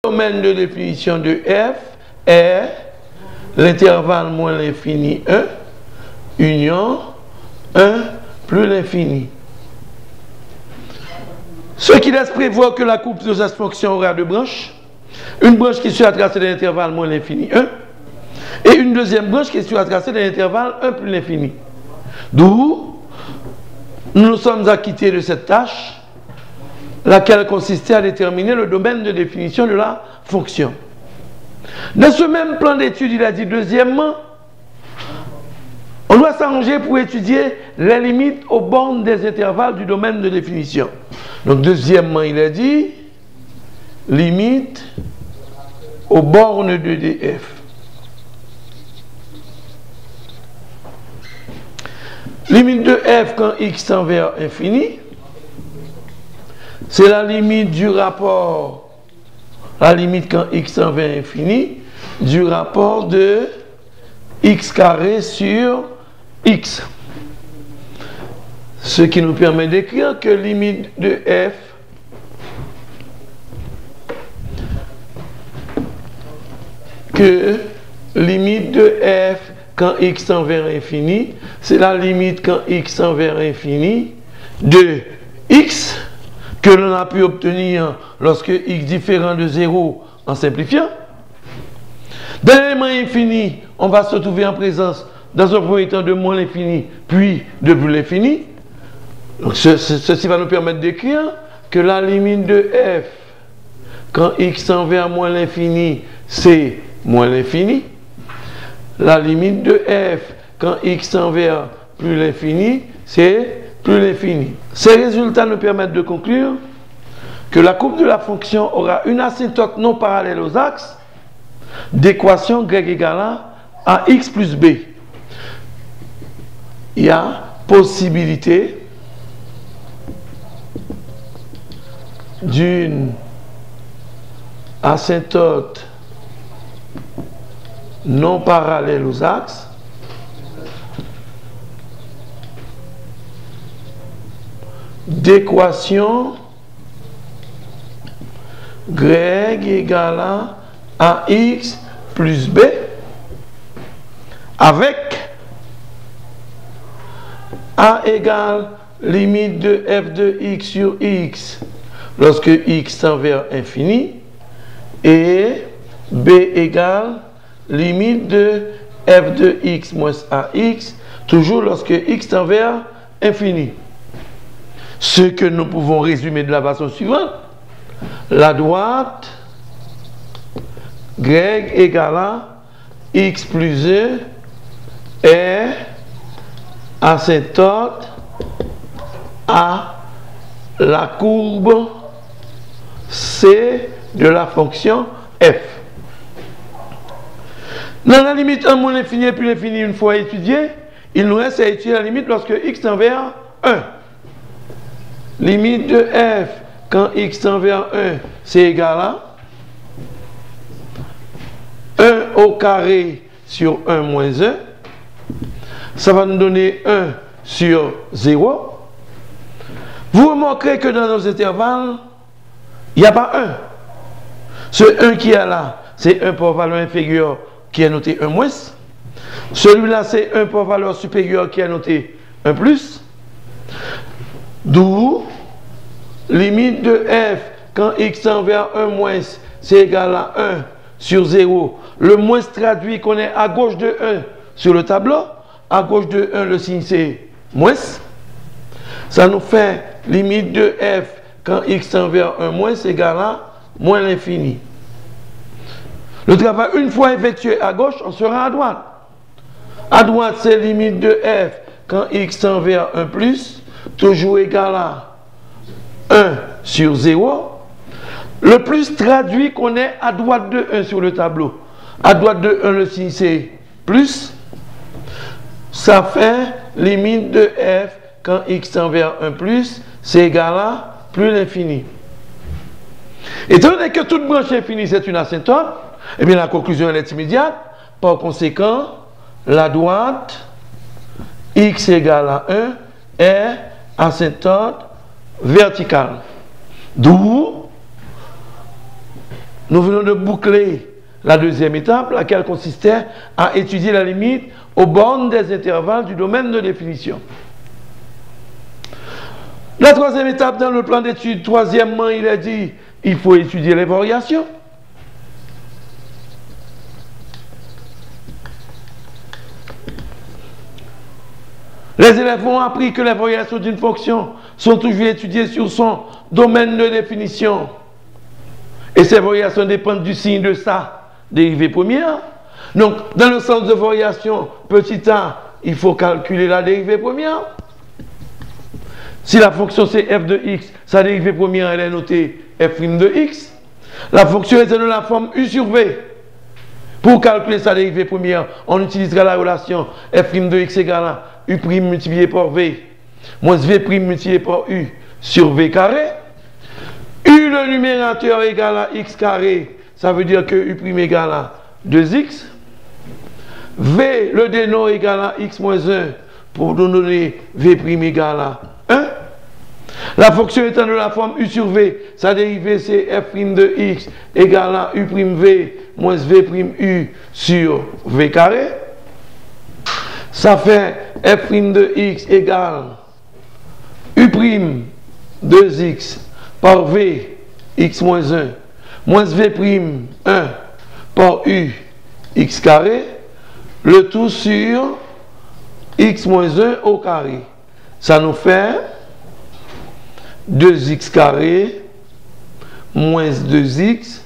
Domaine de définition de f est l'intervalle moins l'infini 1, union 1 plus l'infini. Ce qui laisse prévoir que la coupe de cette fonction aura deux branches. Une branche qui sera tracée de l'intervalle moins l'infini 1 et une deuxième branche qui sera tracée de l'intervalle 1 plus l'infini. D'où nous nous sommes acquittés de cette tâche, laquelle consistait à déterminer le domaine de définition de la fonction. Dans ce même plan d'étude, il a dit deuxièmement, on doit s'arranger pour étudier les limites aux bornes des intervalles du domaine de définition. Donc deuxièmement, il a dit limite aux bornes de df. Limite de f quand x tend vers infini, c'est la limite du rapport, la limite quand x tend vers infini, du rapport de x carré sur x. Ce qui nous permet d'écrire que limite de f quand x tend vers l'infini, c'est la limite quand x tend vers l'infini de x que l'on a pu obtenir lorsque x différent de 0 en simplifiant. Dans l'élément infini, on va se trouver en présence dans un premier temps de moins l'infini, puis de plus l'infini. Donc ceci va nous permettre d'écrire que la limite de f quand x tend vers moins l'infini, c'est moins l'infini. La limite de f quand x tend vers plus l'infini, c'est plus l'infini. Ces résultats nous permettent de conclure que la courbe de la fonction aura une asymptote non parallèle aux axes d'équation y égale à x plus b. Il y a possibilité d'une asymptote non parallèle aux axes d'équation y égale à x plus b avec a égale limite de f de x sur x lorsque x tend vers infini et b égale limite de f de x moins ax toujours lorsque x tend vers infini. Ce que nous pouvons résumer de la façon suivante: la droite y égale à x plus e est asymptote à la courbe C de la fonction f. Dans la limite 1 moins l'infini et plus l'infini, une fois étudiée, il nous reste à étudier la limite lorsque x tend vers 1. Limite de f quand x tend vers 1, c'est égal à 1 au carré sur 1 moins 1. Ça va nous donner 1 sur 0. Vous remarquerez que dans nos intervalles, il n'y a pas 1. Ce 1 qui est là, c'est 1 pour valeur inférieure qui est noté 1 moins. Celui-là, c'est 1 pour valeur supérieure qui est noté 1 plus. D'où limite de f quand x tend vers 1 moins, c'est égal à 1 sur 0. Le moins traduit qu'on est à gauche de 1 sur le tableau. À gauche de 1, le signe c'est moins. Ça nous fait limite de f quand x tend vers 1 moins, c'est égal à moins l'infini. Le travail, une fois effectué à gauche, on sera à droite. À droite, c'est limite de f quand x tend vers 1 plus, toujours égal à 1 sur 0. Le plus traduit qu'on est à droite de 1 sur le tableau. À droite de 1, le signe c'est plus. Ça fait limite de f quand x tend vers 1 plus, c'est égal à plus l'infini. Étant donné que toute branche infinie c'est une asymptote, eh bien la conclusion elle est immédiate. Par conséquent, la droite x égale à 1 est asymptote verticale. D'où nous venons de boucler la deuxième étape, laquelle consistait à étudier la limite aux bornes des intervalles du domaine de définition. La troisième étape dans le plan d'étude, troisièmement, il est dit il faut étudier les variations. Les élèves ont appris que les variations d'une fonction sont toujours étudiées sur son domaine de définition. Et ces variations dépendent du signe de sa dérivée première. Donc, dans le sens de variation, petit a, il faut calculer la dérivée première. Si la fonction c'est f de x, sa dérivée première elle est notée f' de x. La fonction est de la forme u sur v. Pour calculer sa dérivée première, on utilisera la relation f' de x égale à u' multiplié par v moins v' multiplié par u sur v carré. U le numérateur égale à x carré, ça veut dire que u' égale à 2x. V le dénom égale à x moins 1 pour nous donner v' égale à 1. La fonction étant de la forme u sur v, sa dérivée c'est f' de x égale à u'v moins v' sur v carré. Ça fait f' de x égale u' 2x par v x moins 1 moins v' 1 par u x carré, le tout sur x moins 1 au carré. Ça nous fait 2x carré moins 2x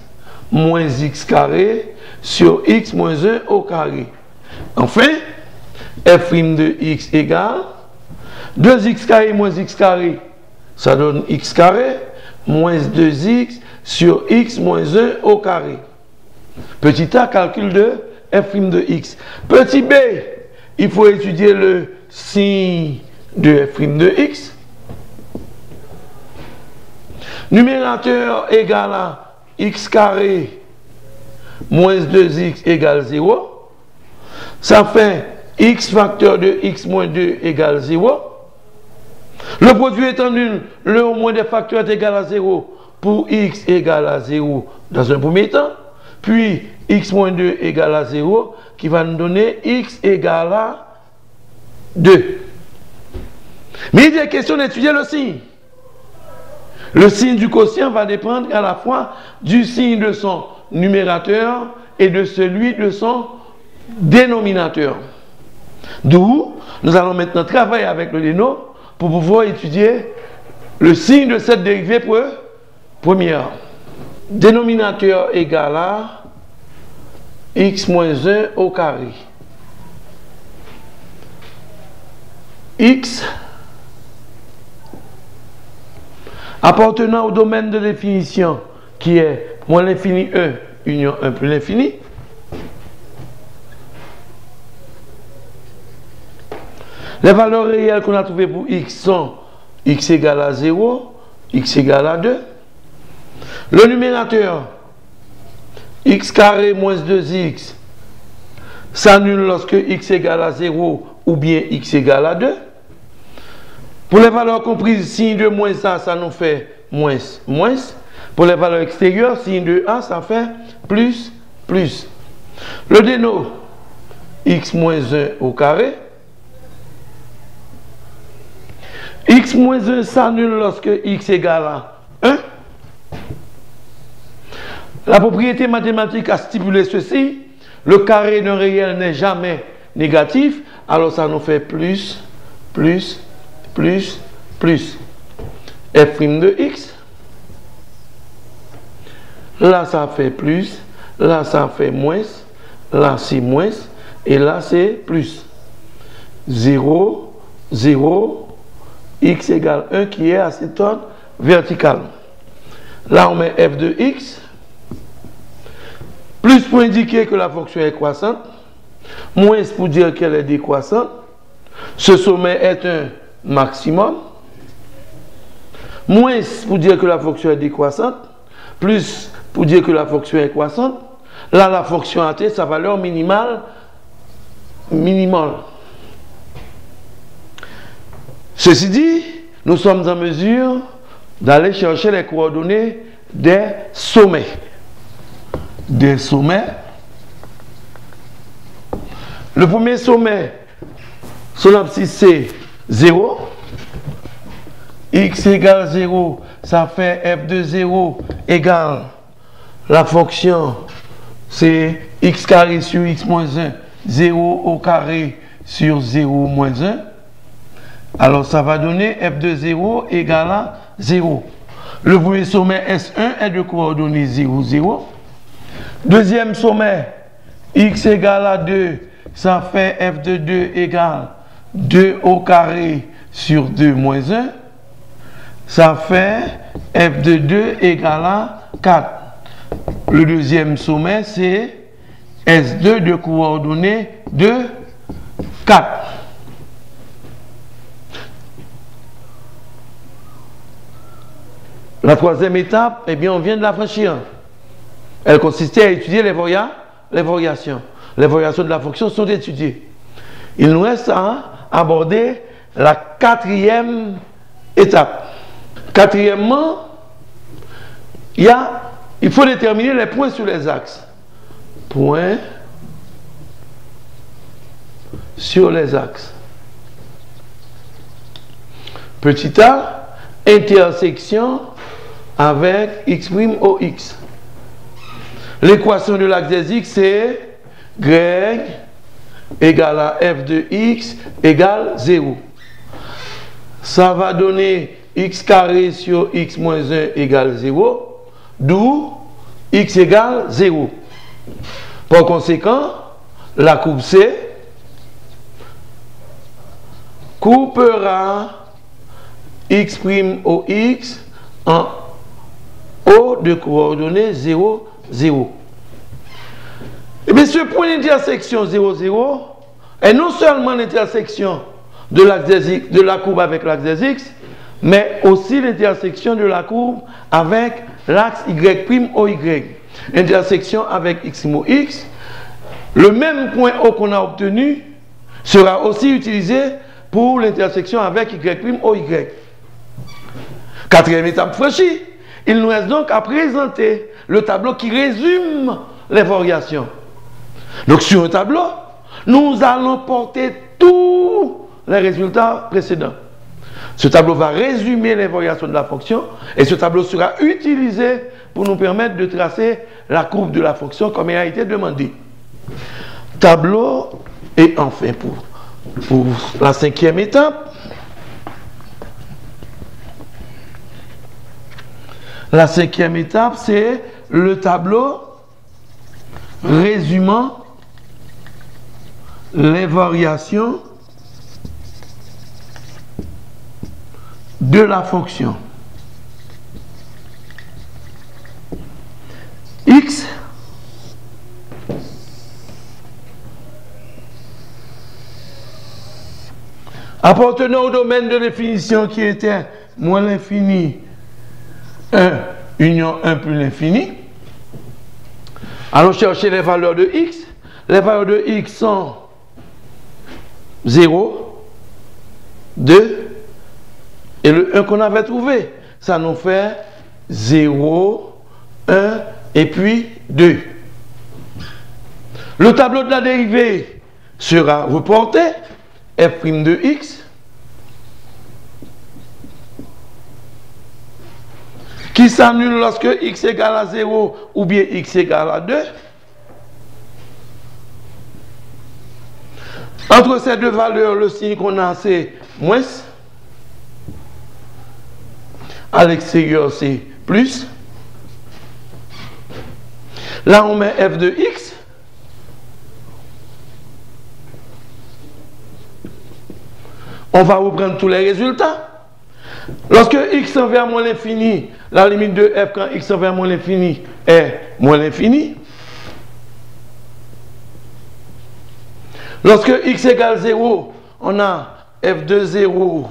moins x carré sur x moins 1 au carré. Enfin, f' de x égale 2x carré moins x carré, ça donne x carré moins 2x sur x moins 1 au carré. Petit a, calcul de f' de x. Petit b, il faut étudier le signe de f' de x. Numérateur égale à x carré moins 2x égale 0. Ça fait x facteur de x moins 2 égale 0. Le produit étant nul, le au moins des facteurs est égal à 0 pour x égale à 0 dans un premier temps. Puis x moins 2 égale à 0 qui va nous donner x égale à 2. Mais il est question d'étudier le signe. Le signe du quotient va dépendre à la fois du signe de son numérateur et de celui de son dénominateur. D'où nous allons maintenant travailler avec le déno pour pouvoir étudier le signe de cette dérivée première. Dénominateur égal à x moins 1 au carré. X appartenant au domaine de définition qui est moins l'infini 1 union 1 plus l'infini. Les valeurs réelles qu'on a trouvées pour x sont x égale à 0, x égale à 2. Le numérateur, x carré moins 2x, s'annule lorsque x égale à 0 ou bien x égale à 2. Pour les valeurs comprises, signe de moins a, ça nous fait moins, moins. Pour les valeurs extérieures, signe de a, ça fait plus, plus. Le déno, x moins 1 au carré. X moins 1 s'annule lorsque x égale à 1. La propriété mathématique a stipulé ceci. Le carré d'un réel n'est jamais négatif. Alors ça nous fait plus, plus, plus, plus. F' de x. Là ça fait plus. Là ça fait moins. Là c'est moins. Et là c'est plus. 0, 0. X égale 1 qui est asymptote verticale. Là, on met f de x. Plus pour indiquer que la fonction est croissante. Moins pour dire qu'elle est décroissante. Ce sommet est un maximum. Moins pour dire que la fonction est décroissante. Plus pour dire que la fonction est croissante. Là, la fonction a atteint sa valeur minimale. Ceci dit, nous sommes en mesure d'aller chercher les coordonnées des sommets. Le premier sommet, son abscisse c'est 0. X égale 0, ça fait f de 0 égale la fonction, c'est x carré sur x moins 1, 0 au carré sur 0 moins 1. Alors, ça va donner f de 0 égale à 0. Le premier sommet S1 est de coordonnées 0, 0. Deuxième sommet, x égale à 2, ça fait f de 2 égale 2 au carré sur 2 moins 1. Ça fait f de 2 égale à 4. Le deuxième sommet, c'est S2 de coordonnées 2, 4. La troisième étape, eh bien, on vient de la franchir. Elle consistait à étudier les variations. Les variations de la fonction sont étudiées. Il nous reste à aborder la quatrième étape. Quatrièmement, il faut déterminer les points sur les axes. Points sur les axes. Petit a, intersection avec x' au x. L'équation de l'axe des x, c'est y égale à f de x égale 0. Ça va donner x carré sur x moins 1 égale 0, d'où x égale 0. Par conséquent, la courbe C coupera x' au x en haut de coordonnées 0, 0. Et bien, ce point d'intersection 0, 0 est non seulement l'intersection de l'axe des x, de la courbe avec l'axe des x, mais aussi l'intersection de la courbe avec l'axe y' au y. Intersection avec x' au x. Le même point O qu'on a obtenu sera aussi utilisé pour l'intersection avec y' au y. Quatrième étape franchie. Il nous reste donc à présenter le tableau qui résume les variations. Donc sur un tableau, nous allons porter tous les résultats précédents. Ce tableau va résumer les variations de la fonction et ce tableau sera utilisé pour nous permettre de tracer la courbe de la fonction comme il a été demandé. Tableau et enfin pour la cinquième étape. La cinquième étape, c'est le tableau résumant les variations de la fonction x appartenant au domaine de définition qui était moins l'infini 1 union 1 plus l'infini. Allons chercher les valeurs de x. Les valeurs de x sont 0, 2 et le 1 qu'on avait trouvé. Ça nous fait 0, 1 et puis 2. Le tableau de la dérivée sera reporté. F' de x qui s'annule lorsque x égale à 0 ou bien x égale à 2. Entre ces deux valeurs, le signe qu'on a, c'est moins. À l'extérieur, c'est plus. Là, on met f de x. On va reprendre tous les résultats. Lorsque x tend vers moins l'infini, la limite de f quand x tend vers moins l'infini est moins l'infini. Lorsque x égale 0, on a f de 0.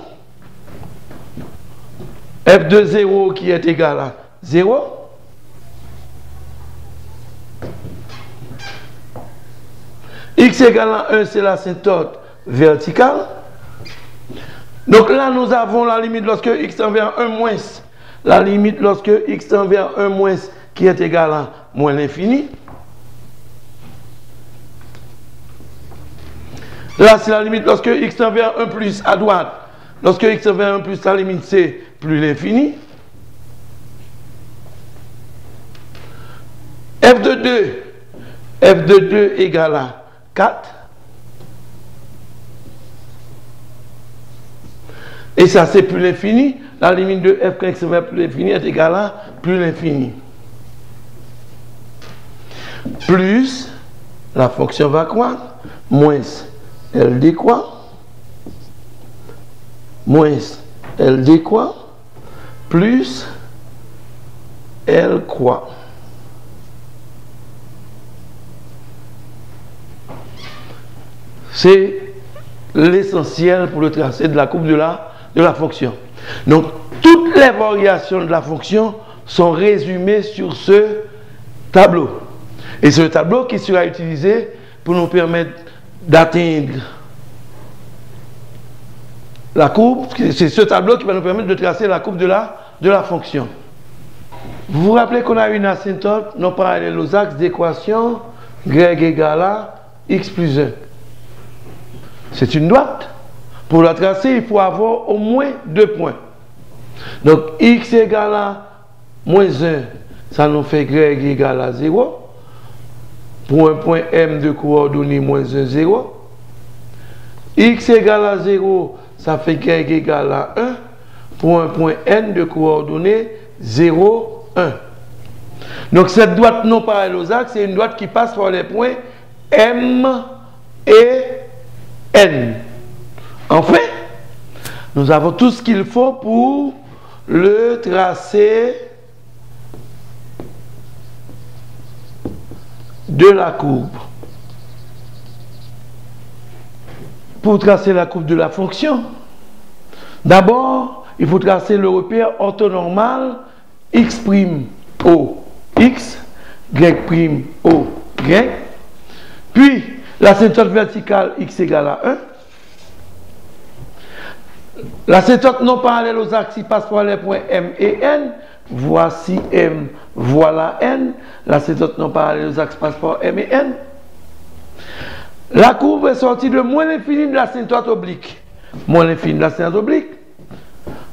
F de 0 qui est égal à 0. X égale à 1, c'est l'asymptote verticale. Donc là, nous avons la limite lorsque x tend vers 1 moins. La limite lorsque x tend vers 1 moins qui est égal à moins l'infini. Là, c'est la limite lorsque x tend vers 1 plus à droite. Lorsque x tend vers 1 plus, la limite c'est plus l'infini. F de 2 égale à 4. Et ça, c'est plus l'infini. La limite de f quand x vers plus l'infini est égale à plus l'infini. Plus, la fonction va croître, moins elle décroît, moins elle décroît, plus elle croît. C'est l'essentiel pour le tracé de la courbe de la fonction. Donc, toutes les variations de la fonction sont résumées sur ce tableau. Et c'est le tableau qui sera utilisé pour nous permettre d'atteindre la courbe, c'est ce tableau qui va nous permettre de tracer la courbe de la fonction. Vous vous rappelez qu'on a une asymptote non parallèle aux axes d'équation y égale à x plus 1. C'est une droite. Pour la tracer, il faut avoir au moins 2 points. Donc x égale à moins 1, ça nous fait y égale à 0. Pour un point M de coordonnées moins 1, 0. X égale à 0, ça fait y égale à 1. Pour un point N de coordonnées 0, 1. Donc cette droite non parallèle aux axes, c'est une droite qui passe par les points M et N. Enfin, nous avons tout ce qu'il faut pour le tracé de la courbe. Pour tracer la courbe de la fonction, d'abord, il faut tracer le repère orthonormal x' au x, y' au y, puis l'asymptote verticale x égale à 1. L'asymptote non parallèle aux axes, il passe par les points M et N. Voici M, voilà N. L'asymptote non parallèle aux axes passe par M et N. La courbe est sortie de moins l'infini de l'asymptote oblique. Moins l'infini de l'asymptote oblique.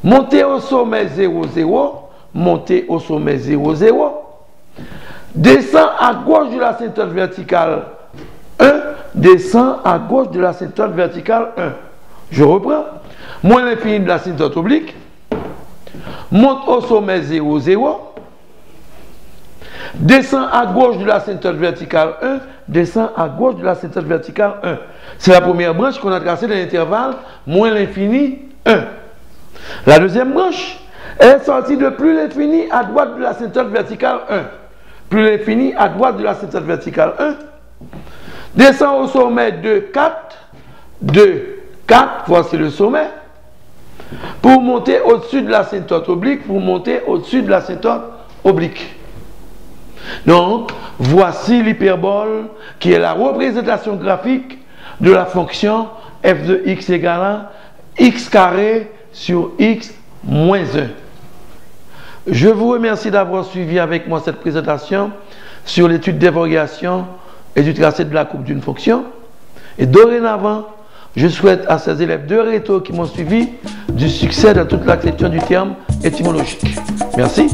Montez au sommet 0, 0. Montez au sommet 0, 0. Descend à gauche de l'asymptote verticale 1. Descend à gauche de l'asymptote verticale 1. Je reprends. Moins l'infini de l'asymptote oblique. Monte au sommet 0, 0. Descend à gauche de l'asymptote verticale 1. Descend à gauche de l'asymptote verticale 1. C'est la première branche qu'on a tracée dans l'intervalle moins l'infini 1. La deuxième branche est sortie de plus l'infini à droite de l'asymptote verticale 1. Plus l'infini à droite de l'asymptote verticale 1. Descend au sommet de 4. 2, 4. Voici le sommet. Pour monter au-dessus de l'asymptote oblique. Pour monter au-dessus de l'asymptote oblique. Donc, voici l'hyperbole qui est la représentation graphique de la fonction f de x égale à x carré sur x moins 1. Je vous remercie d'avoir suivi avec moi cette présentation sur l'étude des variations et du tracé de la courbe d'une fonction. Et dorénavant, je souhaite à ces élèves de Réto qui m'ont suivi du succès dans toute l'acception du terme étymologique. Merci.